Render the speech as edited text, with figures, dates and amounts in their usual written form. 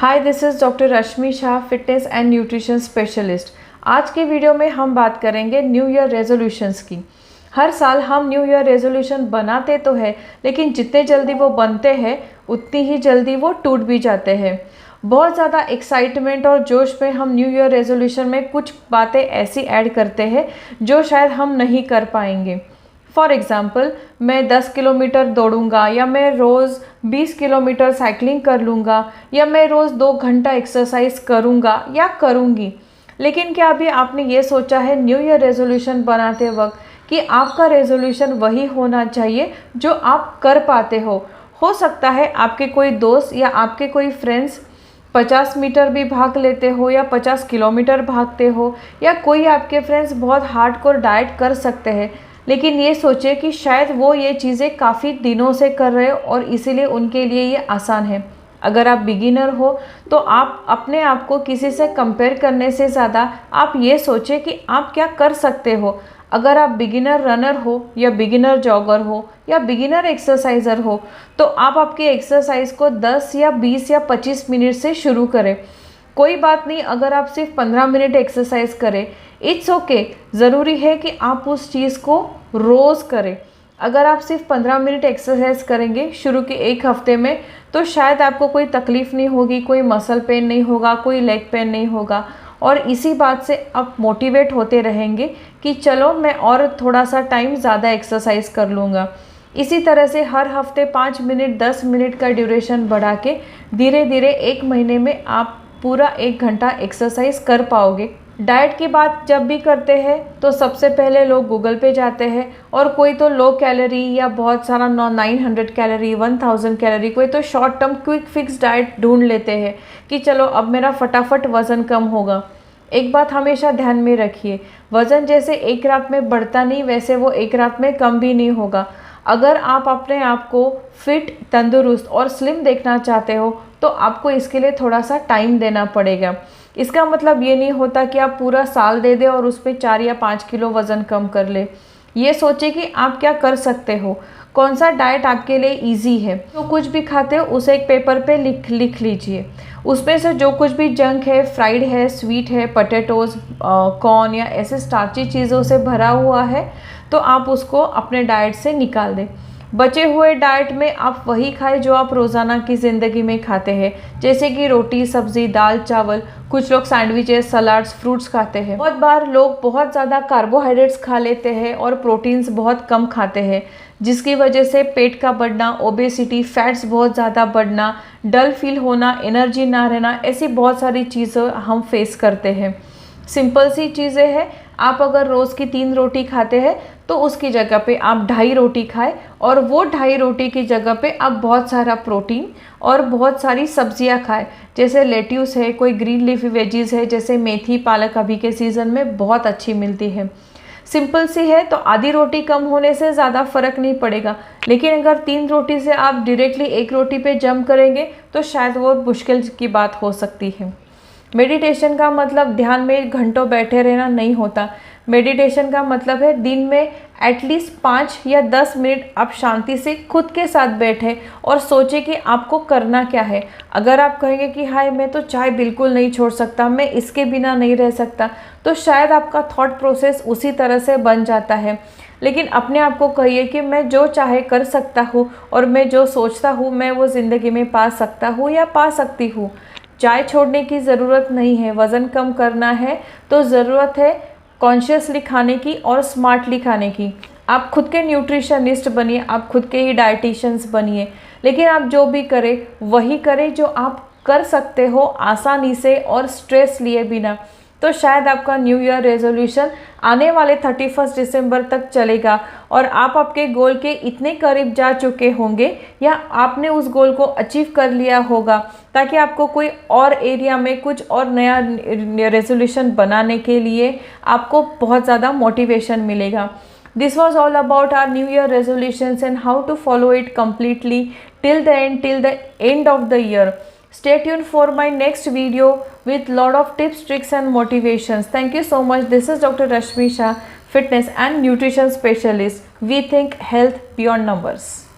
Hi, this is doctor Rashmi Shah, fitness and nutrition specialist. आज की video में हम बात करेंगे न्यू ईयर रेजोल्यूशंस की। हर साल हम न्यू ईयर रेजोल्यूशन बनाते तो है, लेकिन जितने जल्दी वो बनते हैं उतनी ही जल्दी वो टूट भी जाते हैं। बहुत ज़्यादा एक्साइटमेंट और जोश में हम न्यू ईयर रेजोल्यूशन में कुछ बातें ऐसी ऐड करते हैं जो शायद हम नहीं कर पाएंगे। फॉर एग्ज़ाम्पल, मैं 10 किलोमीटर दौड़ूंगा, या मैं रोज़ 20 किलोमीटर साइकिलिंग कर लूँगा, या मैं रोज़ 2 घंटा एक्सरसाइज करूँगा या करूँगी। लेकिन क्या अभी आपने ये सोचा है न्यू ईयर रेजोल्यूशन बनाते वक्त कि आपका रेजोल्यूशन वही होना चाहिए जो आप कर पाते हो सकता है आपके कोई दोस्त या आपके कोई फ्रेंड्स 50 मीटर भी भाग लेते हो या 50 किलोमीटर भागते हो, या कोई आपके फ्रेंड्स बहुत हार्डकोर डाइट कर सकते हैं, लेकिन ये सोचिए कि शायद वो ये चीज़ें काफ़ी दिनों से कर रहे हो और इसीलिए उनके लिए ये आसान है। अगर आप बिगिनर हो तो आप अपने आप को किसी से कंपेयर करने से ज़्यादा आप ये सोचें कि आप क्या कर सकते हो। अगर आप बिगिनर रनर हो या बिगिनर जॉगर हो या बिगिनर एक्सरसाइज़र हो तो आप आपकी एक्सरसाइज को 10 या 20 या 25 मिनट से शुरू करें। कोई बात नहीं अगर आप सिर्फ 15 मिनट एक्सरसाइज करें, इट्स ओके। ज़रूरी है कि आप उस चीज़ को रोज़ करें। अगर आप सिर्फ 15 मिनट एक्सरसाइज करेंगे शुरू के एक हफ्ते में तो शायद आपको कोई तकलीफ़ नहीं होगी, कोई मसल पेन नहीं होगा, कोई लेग पेन नहीं होगा, और इसी बात से आप मोटिवेट होते रहेंगे कि चलो मैं और थोड़ा सा टाइम ज़्यादा एक्सरसाइज कर लूँगा। इसी तरह से हर हफ्ते 5 मिनट 10 मिनट का ड्यूरेशन बढ़ा के धीरे धीरे एक महीने में आप पूरा 1 घंटा एक्सरसाइज कर पाओगे। डाइट की बात जब भी करते हैं तो सबसे पहले लोग गूगल पे जाते हैं और कोई तो लो कैलोरी या बहुत सारा 900 कैलोरी 1000 कैलोरी, कोई तो short term quick fix diet ढूंढ लेते हैं कि चलो अब मेरा फटाफट वज़न कम होगा। एक बात हमेशा ध्यान में रखिए, वज़न जैसे एक रात में बढ़ता नहीं वैसे वो एक रात में कम भी नहीं होगा। अगर आप अपने आप को फिट, तंदुरुस्त और स्लिम देखना चाहते हो तो आपको इसके लिए थोड़ा सा टाइम देना पड़ेगा। इसका मतलब ये नहीं होता कि आप पूरा साल दे दें और उस पर 4 या 5 किलो वज़न कम कर ले। ये सोचिए कि आप क्या कर सकते हो, कौन सा डाइट आपके लिए इजी है। जो कुछ भी खाते हो उसे एक पेपर पे लिख लीजिए। उसमें से जो कुछ भी जंक है, फ्राइड है, स्वीट है, पोटैटोज़, कॉर्न या ऐसे स्टार्ची चीज़ों से भरा हुआ है तो आप उसको अपने डाइट से निकाल दें। बचे हुए डाइट में आप वही खाएं जो आप रोज़ाना की ज़िंदगी में खाते हैं, जैसे कि रोटी, सब्ज़ी, दाल, चावल। कुछ लोग सैंडविचेस, सलाड्स, फ्रूट्स खाते हैं। बहुत बार लोग बहुत ज़्यादा कार्बोहाइड्रेट्स खा लेते हैं और प्रोटीन्स बहुत कम खाते हैं, जिसकी वजह से पेट का बढ़ना, ओबेसिटी, फैट्स बहुत ज़्यादा बढ़ना, डल फील होना, एनर्जी ना रहना, ऐसी बहुत सारी चीज़ें हम फेस करते हैं। सिंपल सी चीज़ें हैं, आप अगर रोज़ की 3 रोटी खाते हैं तो उसकी जगह पे आप 2.5 रोटी खाएं, और वो 2.5 रोटी की जगह पे आप बहुत सारा प्रोटीन और बहुत सारी सब्जियां खाएं, जैसे लेट्यूस है, कोई ग्रीन लीफी वेजीज है जैसे मेथी, पालक अभी के सीज़न में बहुत अच्छी मिलती है। सिंपल सी है तो आधी रोटी कम होने से ज़्यादा फ़र्क नहीं पड़ेगा, लेकिन अगर 3 रोटी से आप डायरेक्टली 1 रोटी पे जंप करेंगे तो शायद वो मुश्किल की बात हो सकती है। मेडिटेशन का मतलब ध्यान में घंटों बैठे रहना नहीं होता। मेडिटेशन का मतलब है दिन में एटलीस्ट 5 या 10 मिनट आप शांति से खुद के साथ बैठे और सोचें कि आपको करना क्या है। अगर आप कहेंगे कि हाय मैं तो चाय बिल्कुल नहीं छोड़ सकता, मैं इसके बिना नहीं रह सकता, तो शायद आपका थॉट प्रोसेस उसी तरह से बन जाता है। लेकिन अपने आप को कहिए कि मैं जो चाहे कर सकता हूँ और मैं जो सोचता हूँ मैं वो ज़िंदगी में पा सकता हूँ या पा सकती हूँ। चाय छोड़ने की ज़रूरत नहीं है। वज़न कम करना है तो ज़रूरत है कॉन्शियसली खाने की और स्मार्टली खाने की। आप खुद के न्यूट्रिशनिस्ट बनिए, आप खुद के ही डाइटिशियंस बनिए, लेकिन आप जो भी करें वही करें जो आप कर सकते हो आसानी से और स्ट्रेस लिए बिना। तो शायद आपका न्यू ईयर रेजोल्यूशन आने वाले 31 दिसंबर तक चलेगा और आप आपके गोल के इतने करीब जा चुके होंगे या आपने उस गोल को अचीव कर लिया होगा ताकि आपको कोई और एरिया में कुछ और नया रेजोल्यूशन बनाने के लिए आपको बहुत ज़्यादा मोटिवेशन मिलेगा। This was all about our New Year resolutions and how to follow it completely till the end of the year. Stay tuned for my next video with lot of tips, tricks and motivations. Thank you so much. This is Dr. Rashmi Shah, fitness and nutrition specialist. We think health beyond numbers.